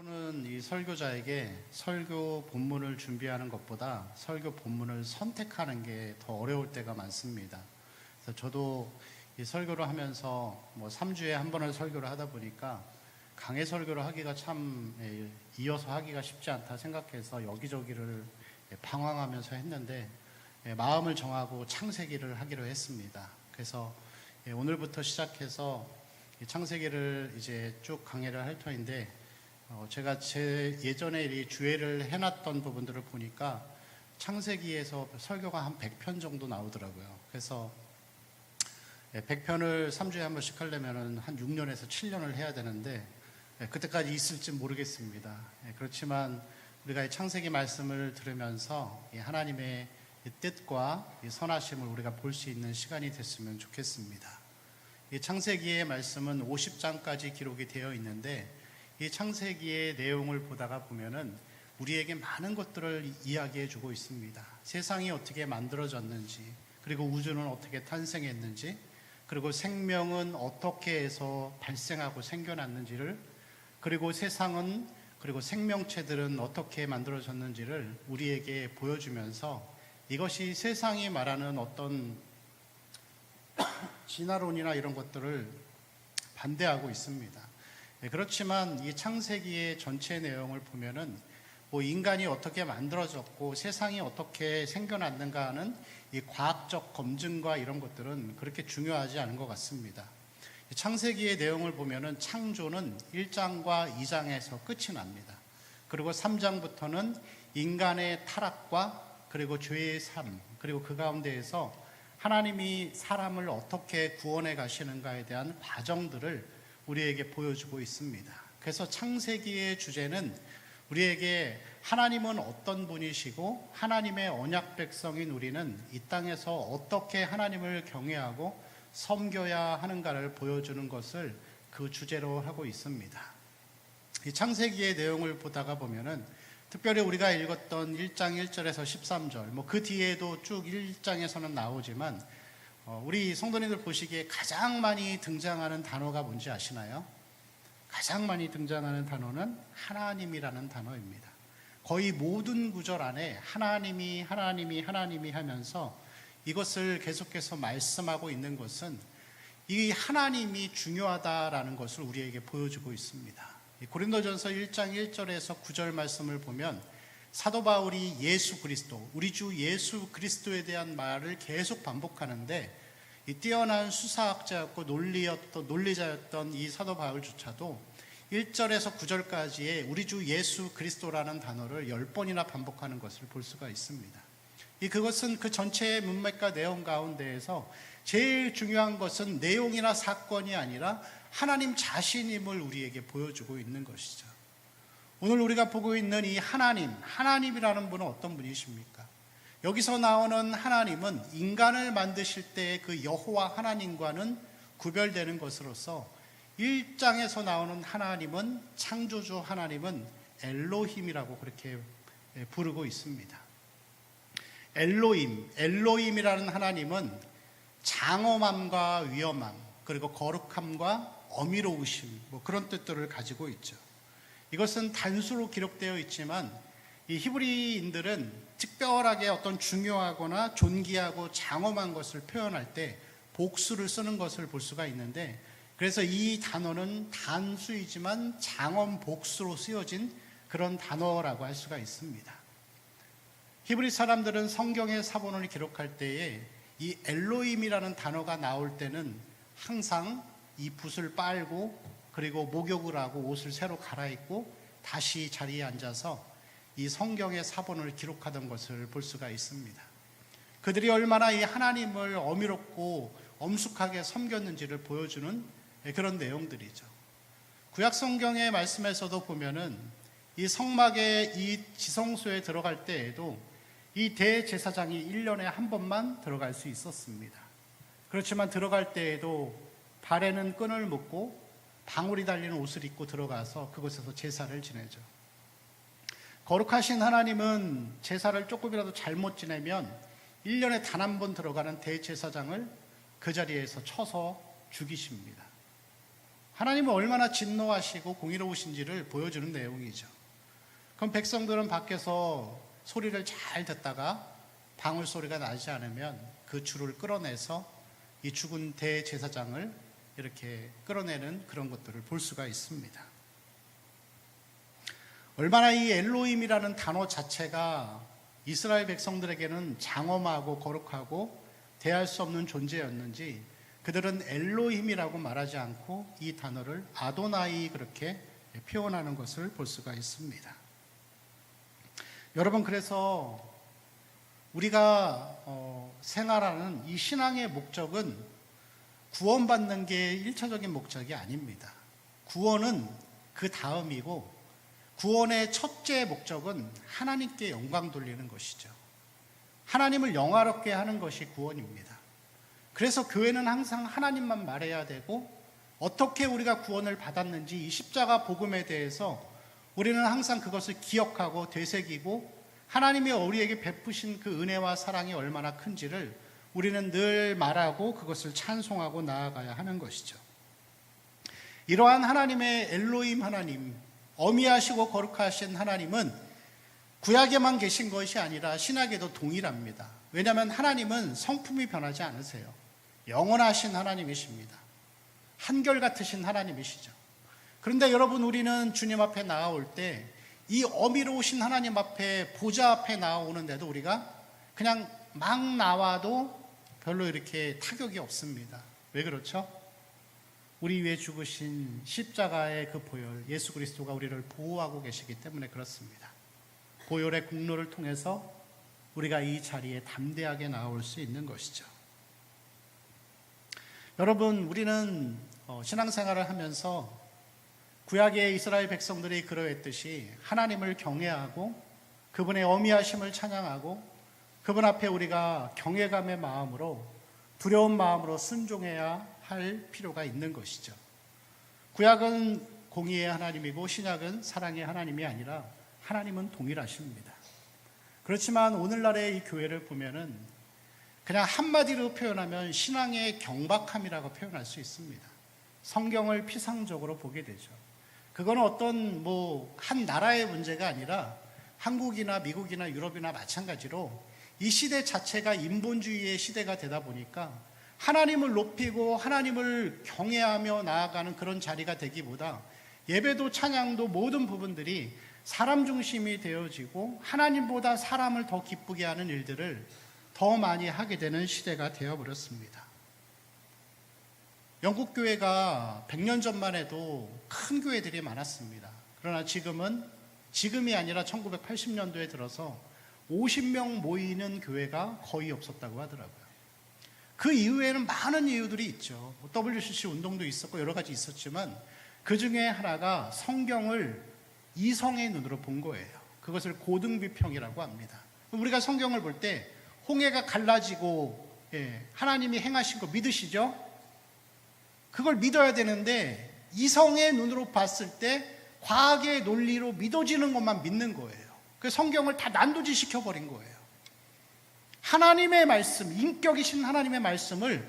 때로는 이 설교자에게 설교 본문을 준비하는 것보다 설교 본문을 선택하는 게 더 어려울 때가 많습니다. 그래서 저도 이 설교를 하면서 3주에 한 번을 설교를 하다 보니까 강해 설교를 하기가 참 이어서 하기가 쉽지 않다 생각해서 여기저기를 방황하면서 했는데 마음을 정하고 창세기를 하기로 했습니다. 그래서 오늘부터 시작해서 창세기를 이제 쭉 강해를 할 터인데 제가 제 예전에 이 주회를 해놨던 부분들을 보니까 창세기에서 설교가 한 100편 정도 나오더라고요. 그래서 100편을 3주에 한 번씩 하려면 한 6년에서 7년을 해야 되는데 그때까지 있을지 모르겠습니다. 그렇지만 우리가 이 창세기 말씀을 들으면서 하나님의 뜻과 선하심을 우리가 볼 수 있는 시간이 됐으면 좋겠습니다. 이 창세기의 말씀은 50장까지 기록이 되어 있는데 이 창세기의 내용을 보다가 보면은 우리에게 많은 것들을 이야기해 주고 있습니다. 세상이 어떻게 만들어졌는지, 그리고 우주는 어떻게 탄생했는지, 그리고 생명은 어떻게 해서 발생하고 생겨났는지를, 그리고 세상은, 그리고 생명체들은 어떻게 만들어졌는지를 우리에게 보여주면서 이것이 세상이 말하는 어떤 진화론이나 이런 것들을 반대하고 있습니다. 그렇지만 이 창세기의 전체 내용을 보면은 인간이 어떻게 만들어졌고 세상이 어떻게 생겨났는가 하는 이 과학적 검증과 이런 것들은 그렇게 중요하지 않은 것 같습니다. 창세기의 내용을 보면은 창조는 1장과 2장에서 끝이 납니다. 그리고 3장부터는 인간의 타락과 그리고 죄의 삶, 그리고 그 가운데에서 하나님이 사람을 어떻게 구원해 가시는가에 대한 과정들을 우리에게 보여주고 있습니다. 그래서 창세기의 주제는 우리에게 하나님은 어떤 분이시고 하나님의 언약 백성인 우리는 이 땅에서 어떻게 하나님을 경외하고 섬겨야 하는가를 보여주는 것을 그 주제로 하고 있습니다. 이 창세기의 내용을 보다가 보면은 특별히 우리가 읽었던 1장 1절에서 13절, 그 뒤에도 쭉 1장에서는 나오지만 우리 성도님들 보시기에 가장 많이 등장하는 단어가 뭔지 아시나요? 가장 많이 등장하는 단어는 하나님이라는 단어입니다. 거의 모든 구절 안에 하나님이 하면서 이것을 계속해서 말씀하고 있는 것은 이 하나님이 중요하다라는 것을 우리에게 보여주고 있습니다. 고린도전서 1장 1절에서 9절 말씀을 보면 사도 바울이 예수 그리스도, 우리 주 예수 그리스도에 대한 말을 계속 반복하는데 이 뛰어난 수사학자였고 논리자였던 이 사도 바울조차도 1절에서 9절까지의 우리 주 예수 그리스도라는 단어를 10번이나 반복하는 것을 볼 수가 있습니다. 그것은 그 전체의 문맥과 내용 가운데에서 제일 중요한 것은 내용이나 사건이 아니라 하나님 자신임을 우리에게 보여주고 있는 것이죠. 오늘 우리가 보고 있는 이 하나님이라는 분은 어떤 분이십니까? 여기서 나오는 하나님은 인간을 만드실 때 그 여호와 하나님과는 구별되는 것으로서 1장에서 나오는 하나님은, 창조주 하나님은 엘로힘이라고 그렇게 부르고 있습니다. 엘로힘이라는 하나님은 장엄함과 위엄함, 그리고 거룩함과 어미로우심, 그런 뜻들을 가지고 있죠. 이것은 단수로 기록되어 있지만 이 히브리인들은 특별하게 어떤 중요하거나 존귀하고 장엄한 것을 표현할 때 복수를 쓰는 것을 볼 수가 있는데, 그래서 이 단어는 단수이지만 장엄 복수로 쓰여진 그런 단어라고 할 수가 있습니다. 히브리 사람들은 성경의 사본을 기록할 때에 이 엘로힘이라는 단어가 나올 때는 항상 이 붓을 빨고 그리고 목욕을 하고 옷을 새로 갈아입고 다시 자리에 앉아서 이 성경의 사본을 기록하던 것을 볼 수가 있습니다. 그들이 얼마나 이 하나님을 어미롭고 엄숙하게 섬겼는지를 보여주는 그런 내용들이죠. 구약 성경의 말씀에서도 보면은 이 성막의 이 지성소에 들어갈 때에도 이 대제사장이 1년에 한 번만 들어갈 수 있었습니다. 그렇지만 들어갈 때에도 발에는 끈을 묶고 방울이 달리는 옷을 입고 들어가서 그곳에서 제사를 지내죠. 거룩하신 하나님은 제사를 조금이라도 잘못 지내면 1년에 단 한 번 들어가는 대제사장을 그 자리에서 쳐서 죽이십니다. 하나님은 얼마나 진노하시고 공의로우신지를 보여주는 내용이죠. 그럼 백성들은 밖에서 소리를 잘 듣다가 방울 소리가 나지 않으면 그 줄을 끌어내서 이 죽은 대제사장을 이렇게 끌어내는 그런 것들을 볼 수가 있습니다. 얼마나 이 엘로힘이라는 단어 자체가 이스라엘 백성들에게는 장엄하고 거룩하고 대할 수 없는 존재였는지 그들은 엘로힘이라고 말하지 않고 이 단어를 아도나이 그렇게 표현하는 것을 볼 수가 있습니다. 여러분, 그래서 우리가 생활하는 이 신앙의 목적은 구원받는 게 1차적인 목적이 아닙니다. 구원은 그 다음이고 구원의 첫째 목적은 하나님께 영광 돌리는 것이죠. 하나님을 영화롭게 하는 것이 구원입니다. 그래서 교회는 항상 하나님만 말해야 되고 어떻게 우리가 구원을 받았는지 이 십자가 복음에 대해서 우리는 항상 그것을 기억하고 되새기고 하나님이 우리에게 베푸신 그 은혜와 사랑이 얼마나 큰지를 우리는 늘 말하고 그것을 찬송하고 나아가야 하는 것이죠. 이러한 하나님의 엘로힘 하나님, 어미하시고 거룩하신 하나님은 구약에만 계신 것이 아니라 신약에도 동일합니다. 왜냐하면 하나님은 성품이 변하지 않으세요. 영원하신 하나님이십니다. 한결같으신 하나님이시죠. 그런데 여러분, 우리는 주님 앞에 나아올 때 이 어미로우신 하나님 앞에 보좌 앞에 나오는데도 우리가 그냥 막 나와도 별로 이렇게 타격이 없습니다. 왜 그렇죠? 우리 위해 죽으신 십자가의 그 보혈, 예수 그리스도가 우리를 보호하고 계시기 때문에 그렇습니다. 보혈의 공로를 통해서 우리가 이 자리에 담대하게 나올 수 있는 것이죠. 여러분, 우리는 신앙생활을 하면서 구약의 이스라엘 백성들이 그러했듯이 하나님을 경외하고 그분의 어미하심을 찬양하고 그분 앞에 우리가 경외감의 마음으로 두려운 마음으로 순종해야 할 필요가 있는 것이죠. 구약은 공의의 하나님이고 신약은 사랑의 하나님이 아니라 하나님은 동일하십니다. 그렇지만 오늘날의 이 교회를 보면은 그냥 한마디로 표현하면 신앙의 경박함이라고 표현할 수 있습니다. 성경을 피상적으로 보게 되죠. 그거는 어떤 한 나라의 문제가 아니라 한국이나 미국이나 유럽이나 마찬가지로 이 시대 자체가 인본주의의 시대가 되다 보니까 하나님을 높이고 하나님을 경외하며 나아가는 그런 자리가 되기보다 예배도 찬양도 모든 부분들이 사람 중심이 되어지고 하나님보다 사람을 더 기쁘게 하는 일들을 더 많이 하게 되는 시대가 되어버렸습니다. 영국 교회가 100년 전만 해도 큰 교회들이 많았습니다. 그러나 지금이 아니라 1980년도에 들어서 50명 모이는 교회가 거의 없었다고 하더라고요. 그 이후에는 많은 이유들이 있죠. WCC 운동도 있었고 여러 가지 있었지만 그 중에 하나가 성경을 이성의 눈으로 본 거예요. 그것을 고등비평이라고 합니다. 우리가 성경을 볼 때 홍해가 갈라지고 하나님이 행하신 거 믿으시죠? 그걸 믿어야 되는데 이성의 눈으로 봤을 때 과학의 논리로 믿어지는 것만 믿는 거예요. 그 성경을 다 난도질시켜버린 거예요. 하나님의 말씀, 인격이신 하나님의 말씀을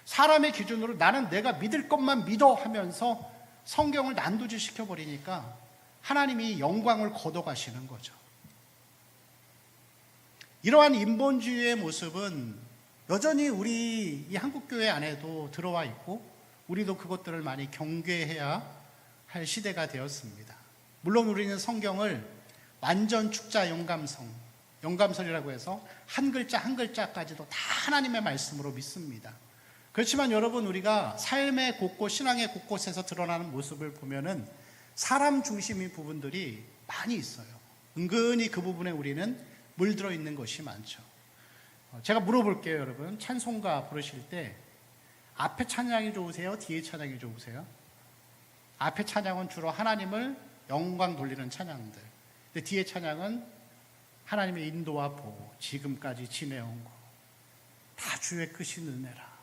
사람의 기준으로 나는 내가 믿을 것만 믿어 하면서 성경을 난도질시켜버리니까 하나님이 영광을 걷어가시는 거죠. 이러한 인본주의의 모습은 여전히 우리 이 한국교회 안에도 들어와 있고 우리도 그것들을 많이 경계해야 할 시대가 되었습니다. 물론 우리는 성경을 완전 축자 영감설이라고 해서 한 글자 한 글자까지도 다 하나님의 말씀으로 믿습니다. 그렇지만 여러분, 우리가 삶의 곳곳, 신앙의 곳곳에서 드러나는 모습을 보면은 사람 중심인 부분들이 많이 있어요. 은근히 그 부분에 우리는 물들어 있는 것이 많죠. 제가 물어볼게요, 여러분. 찬송가 부르실 때 앞에 찬양이 좋으세요? 뒤에 찬양이 좋으세요? 앞에 찬양은 주로 하나님을 영광 돌리는 찬양들. 근데 뒤에 찬양은 하나님의 인도와 보호, 지금까지 지내온 거. 다 주의 크신 은혜라.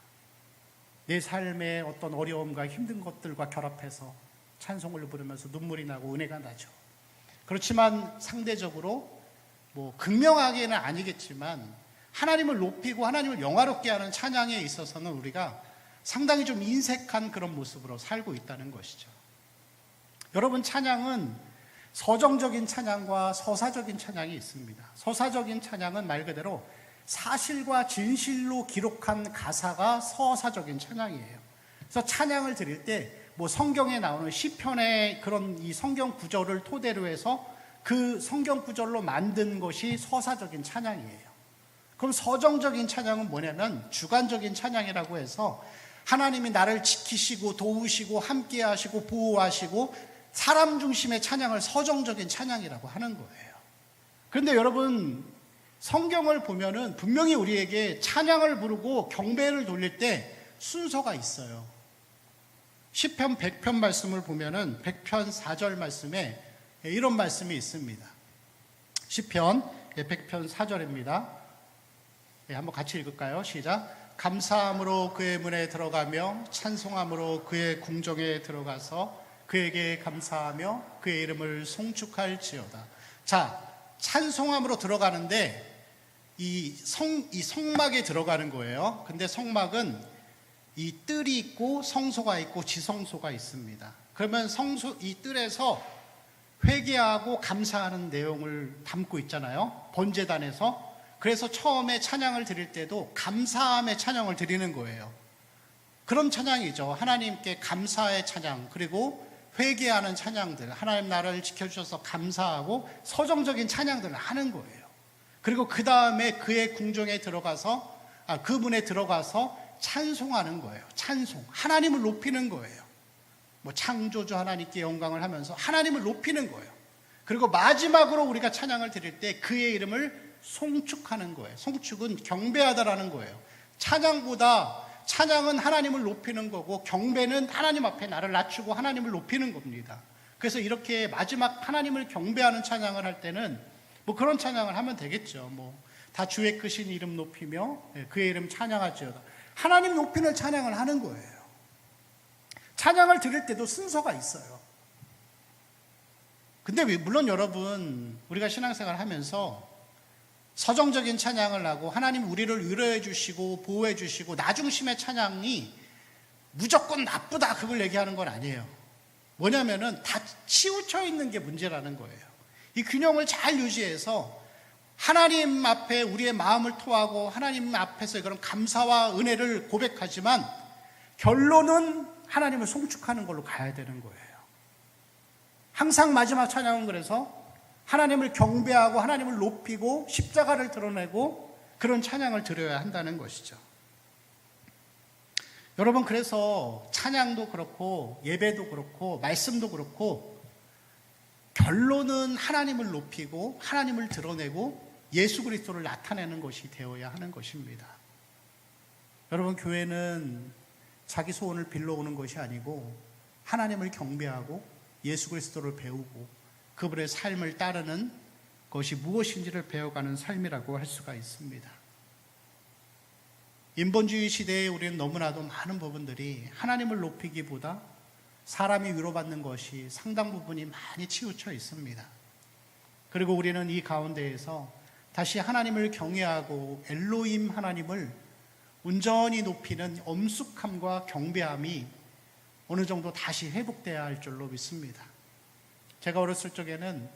내 삶의 어떤 어려움과 힘든 것들과 결합해서 찬송을 부르면서 눈물이 나고 은혜가 나죠. 그렇지만 상대적으로 극명하게는 아니겠지만 하나님을 높이고 하나님을 영화롭게 하는 찬양에 있어서는 우리가 상당히 좀 인색한 그런 모습으로 살고 있다는 것이죠. 여러분, 찬양은 서정적인 찬양과 서사적인 찬양이 있습니다. 서사적인 찬양은 말 그대로 사실과 진실로 기록한 가사가 서사적인 찬양이에요. 그래서 찬양을 드릴 때 뭐 성경에 나오는 시편의 그런 이 성경 구절을 토대로 해서 그 성경 구절로 만든 것이 서사적인 찬양이에요. 그럼 서정적인 찬양은 뭐냐면 주관적인 찬양이라고 해서 하나님이 나를 지키시고 도우시고 함께 하시고 보호하시고 사람 중심의 찬양을 서정적인 찬양이라고 하는 거예요. 그런데 여러분, 성경을 보면은 분명히 우리에게 찬양을 부르고 경배를 돌릴 때 순서가 있어요. 시편 100편 말씀을 보면은 100편 4절 말씀에 이런 말씀이 있습니다. 시편 100편 4절입니다. 한번 같이 읽을까요? 시작. 감사함으로 그의 문에 들어가며 찬송함으로 그의 궁정에 들어가서 그에게 감사하며 그의 이름을 송축할지어다. 자, 찬송함으로 들어가는데 이 성막에 들어가는 거예요. 근데 성막은 이 뜰이 있고 성소가 있고 지성소가 있습니다. 그러면 이 뜰에서 회개하고 감사하는 내용을 담고 있잖아요. 번제단에서. 그래서 처음에 찬양을 드릴 때도 감사함의 찬양을 드리는 거예요. 그런 찬양이죠. 하나님께 감사의 찬양, 그리고 회개하는 찬양들, 하나님 나를 지켜주셔서 감사하고 서정적인 찬양들을 하는 거예요. 그리고 그 다음에 그의 궁정에 들어가서 그 문에 들어가서 찬송하는 거예요. 찬송, 하나님을 높이는 거예요. 뭐 창조주 하나님께 영광을 하면서 하나님을 높이는 거예요. 그리고 마지막으로 우리가 찬양을 드릴 때 그의 이름을 송축하는 거예요. 송축은 경배하다라는 거예요. 찬양은 하나님을 높이는 거고 경배는 하나님 앞에 나를 낮추고 하나님을 높이는 겁니다. 그래서 이렇게 마지막 하나님을 경배하는 찬양을 할 때는 뭐 그런 찬양을 하면 되겠죠. 뭐 다 주의 크신 이름 높이며 그의 이름 찬양하지어다. 하나님 높이는 찬양을 하는 거예요. 찬양을 드릴 때도 순서가 있어요. 근데 물론 여러분, 우리가 신앙생활을 하면서 서정적인 찬양을 하고 하나님 우리를 위로해 주시고 보호해 주시고 나 중심의 찬양이 무조건 나쁘다 그걸 얘기하는 건 아니에요. 뭐냐면은 다 치우쳐 있는 게 문제라는 거예요. 이 균형을 잘 유지해서 하나님 앞에 우리의 마음을 토하고 하나님 앞에서 그런 감사와 은혜를 고백하지만 결론은 하나님을 송축하는 걸로 가야 되는 거예요. 항상 마지막 찬양은 그래서 하나님을 경배하고 하나님을 높이고 십자가를 드러내고 그런 찬양을 드려야 한다는 것이죠. 여러분, 그래서 찬양도 그렇고 예배도 그렇고 말씀도 그렇고 결론은 하나님을 높이고 하나님을 드러내고 예수 그리스도를 나타내는 것이 되어야 하는 것입니다. 여러분, 교회는 자기 소원을 빌러오는 것이 아니고 하나님을 경배하고 예수 그리스도를 배우고 그분의 삶을 따르는 것이 무엇인지를 배워가는 삶이라고 할 수가 있습니다. 인본주의 시대에 우리는 너무나도 많은 부분들이 하나님을 높이기보다 사람이 위로받는 것이 상당 부분이 많이 치우쳐 있습니다. 그리고 우리는 이 가운데에서 다시 하나님을 경외하고 엘로힘 하나님을 온전히 높이는 엄숙함과 경배함이 어느 정도 다시 회복돼야 할 줄로 믿습니다. 제가 어렸을 적에는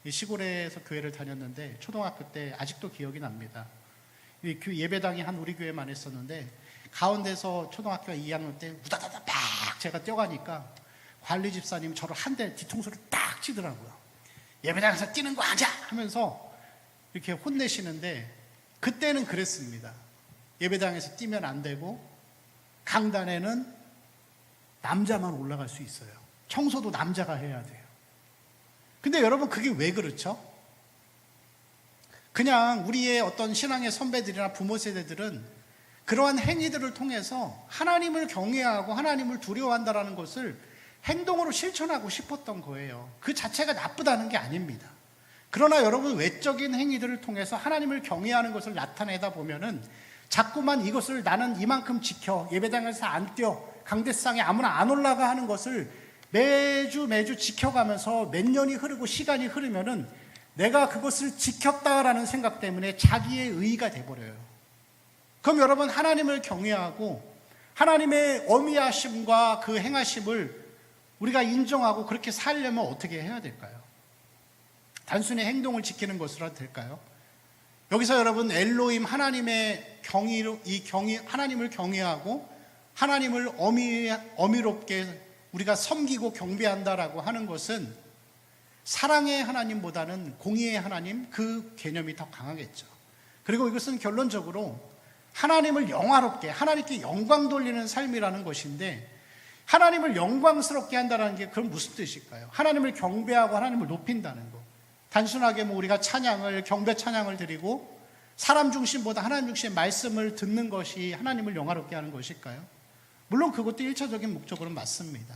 시골에서 교회를 다녔는데 초등학교 때 아직도 기억이 납니다. 예배당이 한 우리 교회만 했었는데 가운데서 초등학교 2학년 때 우다다다 막 제가 뛰어가니까 관리 집사님 저를 한 대 뒤통수를 딱 치더라고요. 예배당에서 뛰는 거 아니야 하면서 이렇게 혼내시는데 그때는 그랬습니다. 예배당에서 뛰면 안 되고 강단에는 남자만 올라갈 수 있어요. 청소도 남자가 해야 돼요. 근데 여러분, 그게 왜 그렇죠? 그냥 우리의 어떤 신앙의 선배들이나 부모 세대들은 그러한 행위들을 통해서 하나님을 경외하고 하나님을 두려워한다는 것을 행동으로 실천하고 싶었던 거예요. 그 자체가 나쁘다는 게 아닙니다. 그러나 여러분, 외적인 행위들을 통해서 하나님을 경외하는 것을 나타내다 보면은 자꾸만 이것을 나는 이만큼 지켜, 예배당에서 안 뛰어, 강대상에 아무나 안 올라가 하는 것을 매주 지켜가면서 몇 년이 흐르고 시간이 흐르면은 내가 그것을 지켰다라는 생각 때문에 자기의 의의가 돼버려요. 그럼 여러분, 하나님을 경외하고 하나님의 어미하심과 그 행하심을 우리가 인정하고 그렇게 살려면 어떻게 해야 될까요? 단순히 행동을 지키는 것으로 될까요? 여기서 여러분 엘로힘 하나님의 하나님을 경외하고 하나님을 어미롭게 우리가 섬기고 경배한다라고 하는 것은 사랑의 하나님보다는 공의의 하나님, 그 개념이 더 강하겠죠. 그리고 이것은 결론적으로 하나님을 영화롭게, 하나님께 영광 돌리는 삶이라는 것인데, 하나님을 영광스럽게 한다는 게 그건 무슨 뜻일까요? 하나님을 경배하고 하나님을 높인다는 거. 단순하게 우리가 경배 찬양을 드리고 사람 중심보다 하나님 중심의 말씀을 듣는 것이 하나님을 영화롭게 하는 것일까요? 물론 그것도 1차적인 목적으로는 맞습니다.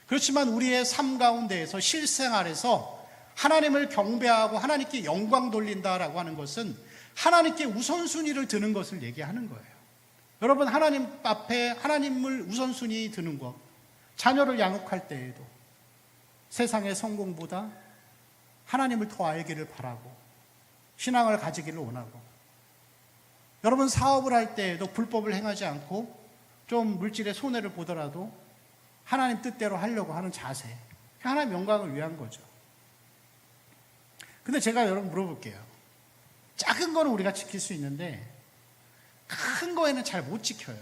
그렇지만 우리의 삶 가운데에서 실생활에서 하나님을 경배하고 하나님께 영광 돌린다라고 하는 것은 하나님께 우선순위를 두는 것을 얘기하는 거예요. 여러분, 하나님 앞에 하나님을 우선순위 두는 것, 자녀를 양육할 때에도 세상의 성공보다 하나님을 더 알기를 바라고 신앙을 가지기를 원하고, 여러분 사업을 할 때에도 불법을 행하지 않고 좀 물질의 손해를 보더라도 하나님 뜻대로 하려고 하는 자세, 하나님 영광을 위한 거죠. 근데 제가 여러분 물어볼게요. 작은 거는 우리가 지킬 수 있는데 큰 거에는 잘 못 지켜요.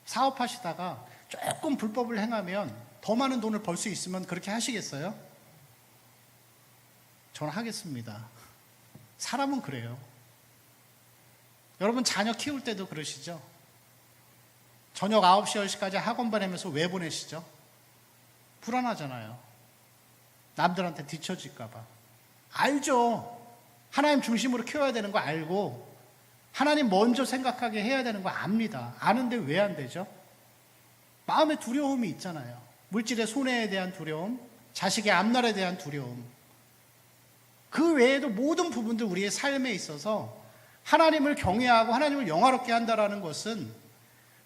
사업하시다가 조금 불법을 행하면 더 많은 돈을 벌 수 있으면 그렇게 하시겠어요? 저는 하겠습니다. 사람은 그래요. 여러분 자녀 키울 때도 그러시죠? 저녁 9시, 10시까지 학원 보내면서 왜 보내시죠? 불안하잖아요. 남들한테 뒤처질까 봐. 알죠. 하나님 중심으로 키워야 되는 거 알고 하나님 먼저 생각하게 해야 되는 거 압니다. 아는데 왜 안 되죠? 마음에 두려움이 있잖아요. 물질의 손해에 대한 두려움, 자식의 앞날에 대한 두려움. 그 외에도 모든 부분들 우리의 삶에 있어서 하나님을 경외하고 하나님을 영화롭게 한다는 것은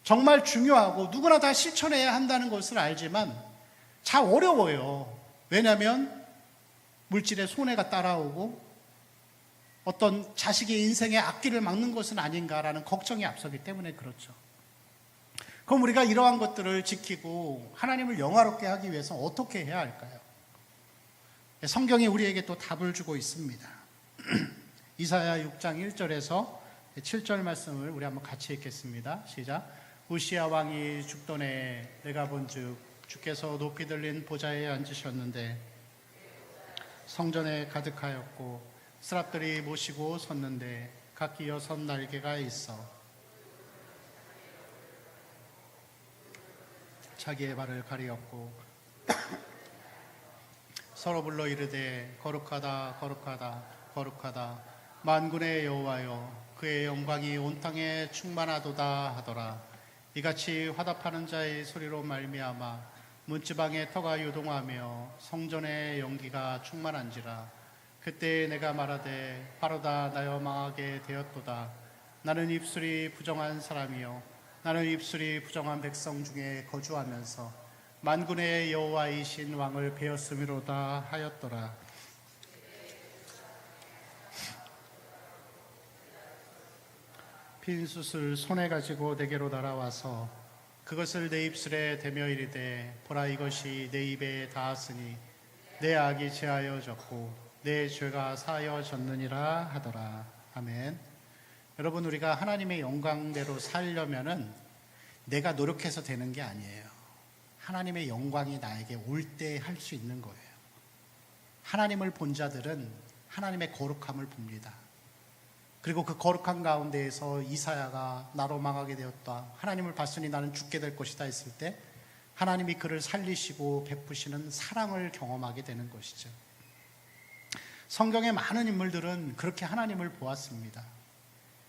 정말 중요하고 누구나 다 실천해야 한다는 것을 알지만 참 어려워요. 왜냐하면 물질의 손해가 따라오고 어떤 자식의 인생의 앞길을 막는 것은 아닌가라는 걱정이 앞서기 때문에 그렇죠. 그럼 우리가 이러한 것들을 지키고 하나님을 영화롭게 하기 위해서 어떻게 해야 할까요? 성경이 우리에게 또 답을 주고 있습니다. 이사야 6장 1절에서 7절 말씀을 우리 한번 같이 읽겠습니다. 시작. 우시야 왕이 죽던에 내가 본즉 주께서 높이 들린 보좌에 앉으셨는데 성전에 가득하였고 스랍들이 모시고 섰는데 각기 6 날개가 있어 자기의 발을 가리었고 서로 불러 이르되 거룩하다 거룩하다 거룩하다 만군의 여호와여 그의 영광이 온 땅에 충만하도다 하더라. 이같이 화답하는 자의 소리로 말미암아 문지방의 터가 요동하며 성전의 연기가 충만한지라. 그때 내가 말하되 바로다 나여 망하게 되었도다. 나는 입술이 부정한 사람이요 나는 입술이 부정한 백성 중에 거주하면서 만군의 여호와이신 왕을 배웠음이로다 하였더라. 빈 숯을 손에 가지고 내게로 날아와서 그것을 내 입술에 대며 이르되 보라 이것이 내 입에 닿았으니 내 악이 제하여졌고 내 죄가 사하여졌느니라 하더라. 아멘. 여러분, 우리가 하나님의 영광대로 살려면은 내가 노력해서 되는 게 아니에요. 하나님의 영광이 나에게 올 때 할 수 있는 거예요. 하나님을 본 자들은 하나님의 거룩함을 봅니다. 그리고 그 거룩한 가운데에서 이사야가 나로 망하게 되었다, 하나님을 봤으니 나는 죽게 될 것이다 했을 때 하나님이 그를 살리시고 베푸시는 사랑을 경험하게 되는 것이죠. 성경의 많은 인물들은 그렇게 하나님을 보았습니다.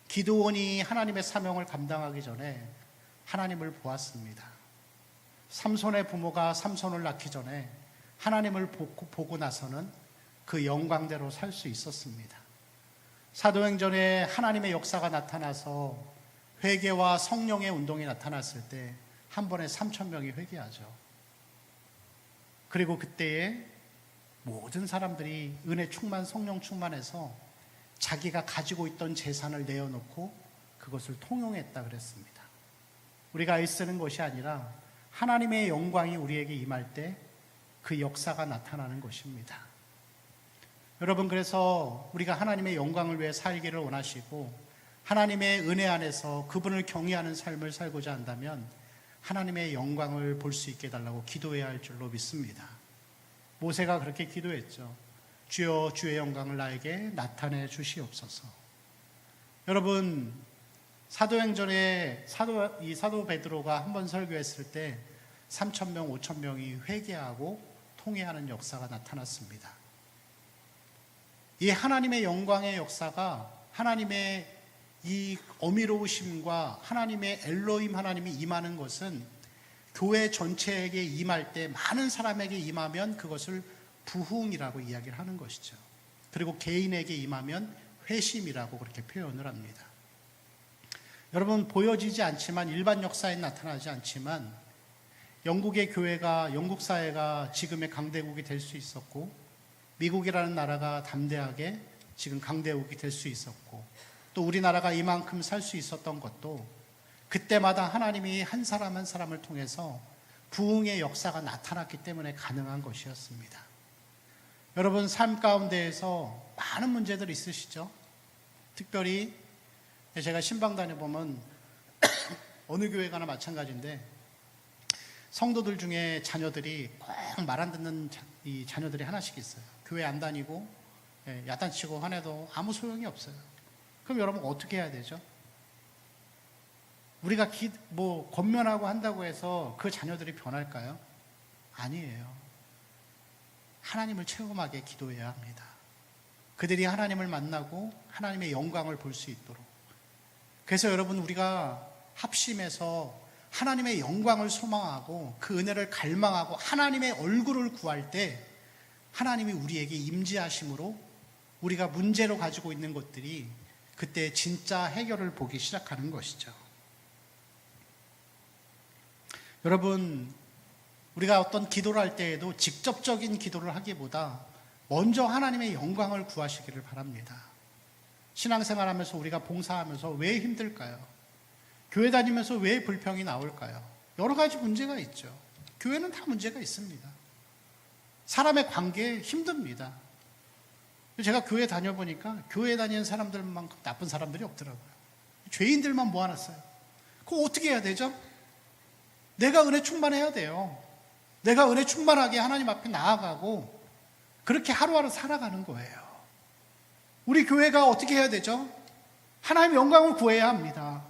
기드온이 하나님의 사명을 감당하기 전에 하나님을 보았습니다. 삼손의 부모가 삼손을 낳기 전에 하나님을 보고 나서는 그 영광대로 살 수 있었습니다. 사도행전에 하나님의 역사가 나타나서 회개와 성령의 운동이 나타났을 때 한 번에 3,000명이 회개하죠. 그리고 그때에 모든 사람들이 은혜 충만, 성령 충만해서 자기가 가지고 있던 재산을 내어놓고 그것을 통용했다 그랬습니다. 우리가 애쓰는 것이 아니라 하나님의 영광이 우리에게 임할 때 그 역사가 나타나는 것입니다. 여러분, 그래서 우리가 하나님의 영광을 위해 살기를 원하시고 하나님의 은혜 안에서 그분을 경외하는 삶을 살고자 한다면 하나님의 영광을 볼 수 있게 해달라고 기도해야 할 줄로 믿습니다. 모세가 그렇게 기도했죠. 주여, 주의 영광을 나에게 나타내 주시옵소서. 여러분, 사도행전에 사도 베드로가 한 번 설교했을 때 3,000명, 5,000명이 회개하고 통회하는 역사가 나타났습니다. 이 하나님의 영광의 역사가 하나님의 이 어미로우심과 하나님의 엘로힘 하나님이 임하는 것은 교회 전체에게 임할 때 많은 사람에게 임하면 그것을 부흥이라고 이야기를 하는 것이죠. 그리고 개인에게 임하면 회심이라고 그렇게 표현을 합니다. 여러분, 보여지지 않지만 일반 역사에 나타나지 않지만 영국의 교회가, 영국 사회가 지금의 강대국이 될 수 있었고 미국이라는 나라가 담대하게 지금 강대국이 될 수 있었고 또 우리나라가 이만큼 살 수 있었던 것도 그때마다 하나님이 한 사람 한 사람을 통해서 부흥의 역사가 나타났기 때문에 가능한 것이었습니다. 여러분, 삶 가운데에서 많은 문제들이 있으시죠? 특별히 제가 신방 다녀보면 어느 교회 가나 마찬가지인데 성도들 중에 자녀들이 꼭 말 안 듣는 이 자녀들이 하나씩 있어요. 교회 안 다니고 야단치고 화내도 아무 소용이 없어요. 그럼 여러분 어떻게 해야 되죠? 우리가 권면하고 한다고 해서 그 자녀들이 변할까요? 아니에요. 하나님을 체험하게 기도해야 합니다. 그들이 하나님을 만나고 하나님의 영광을 볼 수 있도록. 그래서 여러분, 우리가 합심해서 하나님의 영광을 소망하고 그 은혜를 갈망하고 하나님의 얼굴을 구할 때 하나님이 우리에게 임재하심으로 우리가 문제로 가지고 있는 것들이 그때 진짜 해결을 보기 시작하는 것이죠. 여러분, 우리가 어떤 기도를 할 때에도 직접적인 기도를 하기보다 먼저 하나님의 영광을 구하시기를 바랍니다. 신앙생활하면서 우리가 봉사하면서 왜 힘들까요? 교회 다니면서 왜 불평이 나올까요? 여러 가지 문제가 있죠. 교회는 다 문제가 있습니다. 사람의 관계에 힘듭니다. 제가 교회 다녀보니까 교회 다니는 사람들만큼 나쁜 사람들이 없더라고요. 죄인들만 모아놨어요. 그거 어떻게 해야 되죠? 내가 은혜 충만해야 돼요. 내가 은혜 충만하게 하나님 앞에 나아가고 그렇게 하루하루 살아가는 거예요. 우리 교회가 어떻게 해야 되죠? 하나님의 영광을 구해야 합니다.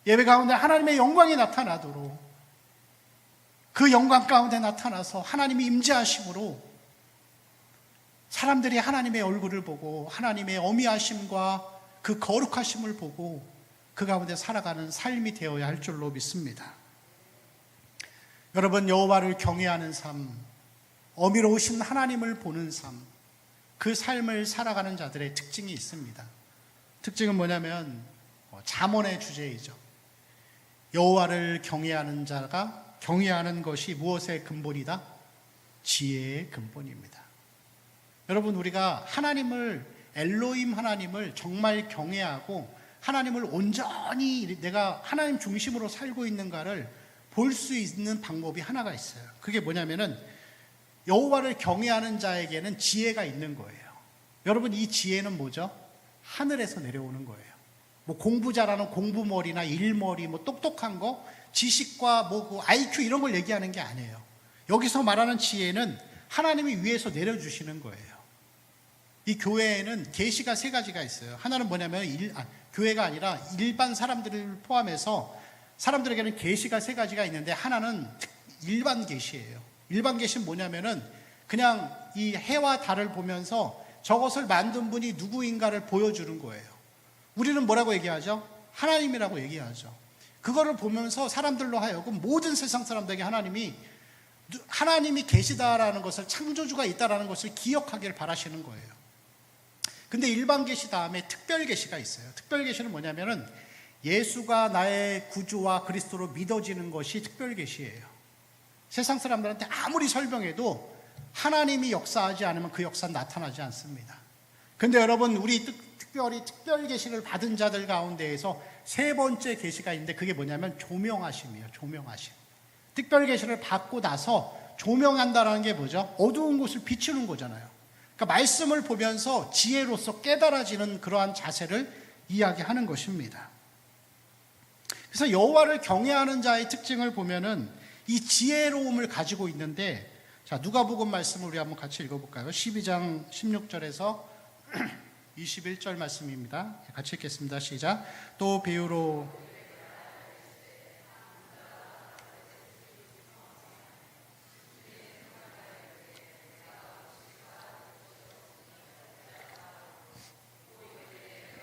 예배 가운데 하나님의 영광이 나타나도록 그 영광 가운데 나타나서 하나님이 임재하심으로 사람들이 하나님의 얼굴을 보고 하나님의 어미하심과 그 거룩하심을 보고 그 가운데 살아가는 삶이 되어야 할 줄로 믿습니다. 여러분, 여호와를 경외하는 삶, 어미로우신 하나님을 보는 삶, 그 삶을 살아가는 자들의 특징이 있습니다. 특징은 뭐냐면 잠언의 주제이죠. 여호와를 경외하는 자가 경외하는 것이 무엇의 근본이다? 지혜의 근본입니다. 여러분, 우리가 하나님을, 엘로힘 하나님을 정말 경외하고 하나님을 온전히 내가 하나님 중심으로 살고 있는가를 볼 수 있는 방법이 하나가 있어요. 그게 뭐냐면은 여호와를 경외하는 자에게는 지혜가 있는 거예요. 여러분, 이 지혜는 뭐죠? 하늘에서 내려오는 거예요. 공부 잘하는 공부머리나 일머리, 똑똑한 거, 지식과 IQ 이런 걸 얘기하는 게 아니에요. 여기서 말하는 지혜는 하나님이 위에서 내려주시는 거예요. 이 교회에는 계시가 세 가지가 있어요. 하나는 뭐냐면 교회가 아니라 일반 사람들을 포함해서 사람들에게는 계시가 세 가지가 있는데 하나는 일반 계시예요. 일반 계시는 뭐냐면은 그냥 이 해와 달을 보면서 저것을 만든 분이 누구인가를 보여주는 거예요. 우리는 뭐라고 얘기하죠? 하나님이라고 얘기하죠. 그거를 보면서 사람들로 하여금 모든 세상 사람들에게 하나님이 계시다라는 것을, 창조주가 있다라는 것을 기억하길 바라시는 거예요. 근데 일반 계시 다음에 특별 계시가 있어요. 특별 계시는 뭐냐면은 예수가 나의 구주와 그리스도로 믿어지는 것이 특별 계시예요. 세상 사람들한테 아무리 설명해도 하나님이 역사하지 않으면 그 역사는 나타나지 않습니다. 근데 여러분, 우리 특별히 특별 계시를 받은 자들 가운데에서 세 번째 계시가 있는데 그게 뭐냐면 조명하심이에요. 조명하심. 특별 계시를 받고 나서 조명한다라는 게 뭐죠? 어두운 곳을 비추는 거잖아요. 그러니까 말씀을 보면서 지혜로서 깨달아지는 그러한 자세를 이야기하는 것입니다. 그래서 여호와를 경외하는 자의 특징을 보면은 이 지혜로움을 가지고 있는데, 자, 누가복음 말씀을 우리 한번 같이 읽어볼까요? 12장 16절에서 21절 말씀입니다. 같이 읽겠습니다. 시작. 또 비유로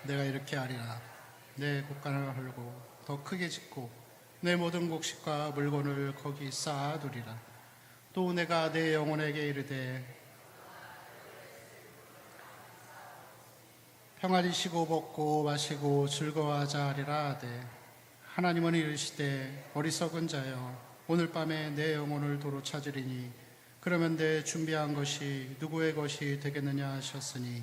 내가 이렇게 하리라. 내 곳간을 헐고 더 크게 짓고 내 모든 곡식과 물건을 거기 쌓아두리라. 또 내가 내 영혼에게 이르되 평안히 쉬고 먹고 마시고 즐거워하자 하리라 하되, 하나님은 이르시되 어리석은 자여 오늘 밤에 내 영혼을 도로 찾으리니 그러면 내 준비한 것이 누구의 것이 되겠느냐 하셨으니,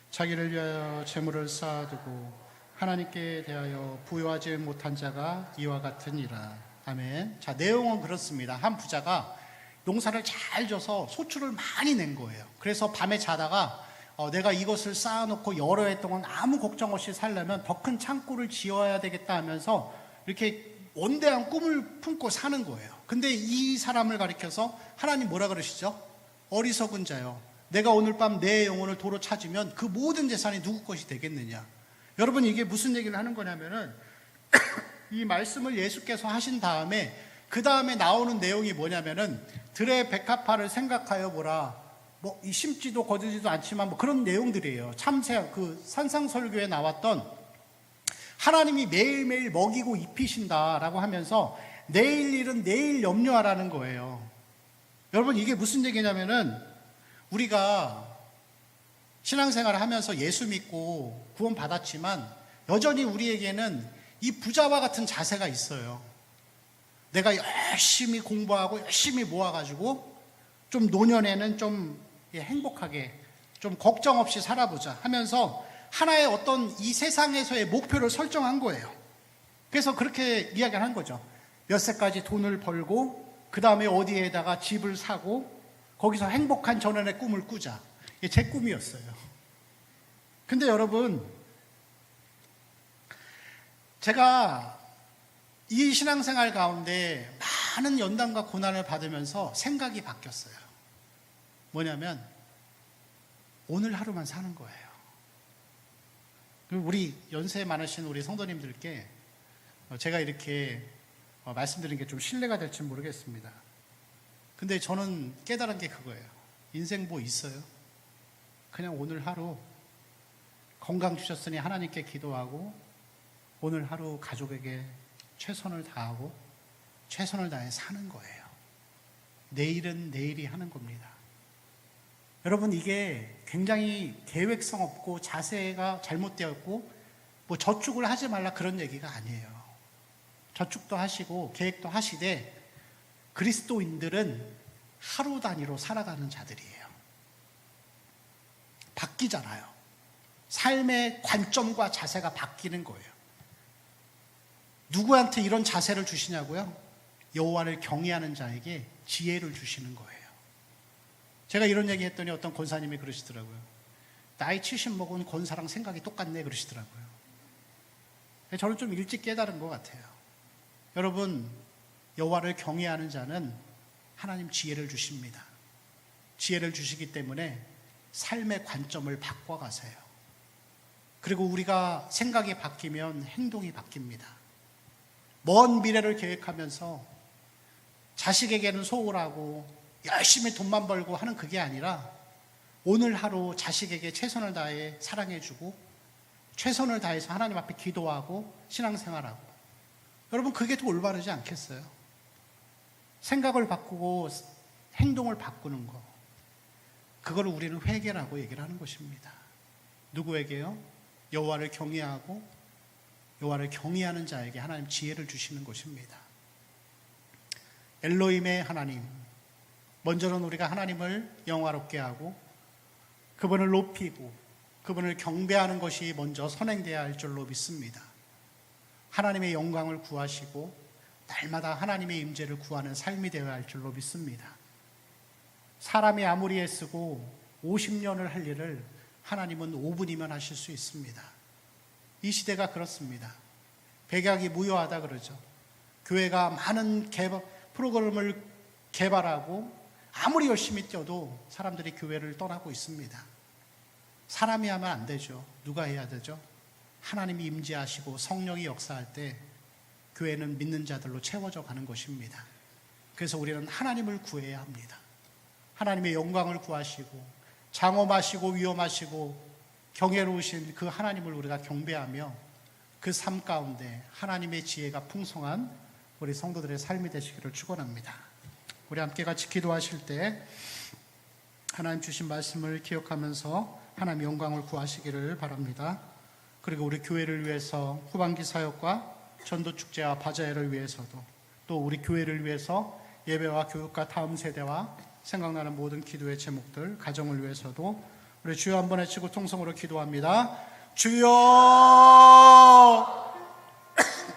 자기를 위하여 재물을 쌓아두고 하나님께 대하여 부여하지 못한 자가 이와 같으니라. 아멘. 자, 내용은 그렇습니다. 한 부자가 농사를 잘 져서 소출을 많이 낸 거예요. 그래서 밤에 자다가 내가 이것을 쌓아놓고 여러 해 동안 아무 걱정 없이 살려면 더 큰 창고를 지어야 되겠다 하면서 이렇게 원대한 꿈을 품고 사는 거예요. 근데 이 사람을 가리켜서 하나님 뭐라 그러시죠? 어리석은 자요, 내가 오늘 밤 내 영혼을 도로 찾으면 그 모든 재산이 누구 것이 되겠느냐. 여러분, 이게 무슨 얘기를 하는 거냐면은 이 말씀을 예수께서 하신 다음에 그 다음에 나오는 내용이 뭐냐면은 들의 백합화를 생각하여 보라. 뭐 이 심지도 거두지도 않지만 뭐 그런 내용들이에요. 참새 그 산상설교에 나왔던 하나님이 매일매일 먹이고 입히신다라고 하면서 내일 일은 내일 염려하라는 거예요. 여러분, 이게 무슨 얘기냐면은 우리가 신앙생활을 하면서 예수 믿고 구원 받았지만 여전히 우리에게는 이 부자와 같은 자세가 있어요. 내가 열심히 공부하고 열심히 모아가지고 좀 노년에는 좀 행복하게 좀 걱정 없이 살아보자 하면서 하나의 어떤 이 세상에서의 목표를 설정한 거예요. 그래서 그렇게 이야기를 한 거죠. 몇 세까지 돈을 벌고 그 다음에 어디에다가 집을 사고 거기서 행복한 전원의 꿈을 꾸자. 이게 제 꿈이었어요. 근데 여러분, 제가 이 신앙생활 가운데 많은 연단과 고난을 받으면서 생각이 바뀌었어요. 뭐냐면 오늘 하루만 사는 거예요. 우리 연세 많으신 우리 성도님들께 제가 이렇게 말씀드리는 게 좀 신뢰가 될지 모르겠습니다. 근데 저는 깨달은 게 그거예요. 인생 뭐 있어요? 그냥 오늘 하루 건강 주셨으니 하나님께 기도하고 오늘 하루 가족에게 최선을 다하고 최선을 다해 사는 거예요. 내일은 내일이 하는 겁니다. 여러분, 이게 굉장히 계획성 없고 자세가 잘못되었고 뭐 저축을 하지 말라 그런 얘기가 아니에요. 저축도 하시고 계획도 하시되 그리스도인들은 하루 단위로 살아가는 자들이에요. 바뀌잖아요. 삶의 관점과 자세가 바뀌는 거예요. 누구한테 이런 자세를 주시냐고요? 여호와를 경외하는 자에게 지혜를 주시는 거예요. 제가 이런 얘기 했더니 어떤 권사님이 그러시더라고요. 나이 70 먹은 권사랑 생각이 똑같네 그러시더라고요. 저는 좀 일찍 깨달은 것 같아요. 여러분, 여호와를 경외하는 자는 하나님 지혜를 주십니다. 지혜를 주시기 때문에 삶의 관점을 바꿔가세요. 그리고 우리가 생각이 바뀌면 행동이 바뀝니다. 먼 미래를 계획하면서 자식에게는 소홀하고 열심히 돈만 벌고 하는 그게 아니라 오늘 하루 자식에게 최선을 다해 사랑해주고 최선을 다해서 하나님 앞에 기도하고 신앙생활하고, 여러분, 그게 더 올바르지 않겠어요? 생각을 바꾸고 행동을 바꾸는 거, 그걸 우리는 회개라고 얘기를 하는 것입니다. 누구에게요? 여호와를 경외하고 여호와를 경외하는 자에게 하나님 지혜를 주시는 것입니다. 엘로힘의 하나님, 먼저는 우리가 하나님을 영화롭게 하고 그분을 높이고 그분을 경배하는 것이 먼저 선행되어야 할 줄로 믿습니다. 하나님의 영광을 구하시고 날마다 하나님의 임재를 구하는 삶이 되어야 할 줄로 믿습니다. 사람이 아무리 애쓰고 50년을 할 일을 하나님은 5분이면 하실 수 있습니다. 이 시대가 그렇습니다. 백약이 무효하다 그러죠. 교회가 많은 프로그램을 개발하고 아무리 열심히 뛰어도 사람들이 교회를 떠나고 있습니다. 사람이 하면 안 되죠. 누가 해야 되죠? 하나님이 임재하시고 성령이 역사할 때 교회는 믿는 자들로 채워져 가는 것입니다. 그래서 우리는 하나님을 구해야 합니다. 하나님의 영광을 구하시고 장엄하시고 위엄하시고 경외로우신 그 하나님을 우리가 경배하며 그 삶 가운데 하나님의 지혜가 풍성한 우리 성도들의 삶이 되시기를 축원합니다. 우리 함께 같이 기도하실 때 하나님 주신 말씀을 기억하면서 하나님의 영광을 구하시기를 바랍니다. 그리고 우리 교회를 위해서 후반기 사역과 전도축제와 바자회를 위해서도 또 우리 교회를 위해서 예배와 교육과 다음 세대와 생각나는 모든 기도의 제목들, 가정을 위해서도 우리 주여 한번 외치고 통성으로 기도합니다. 주여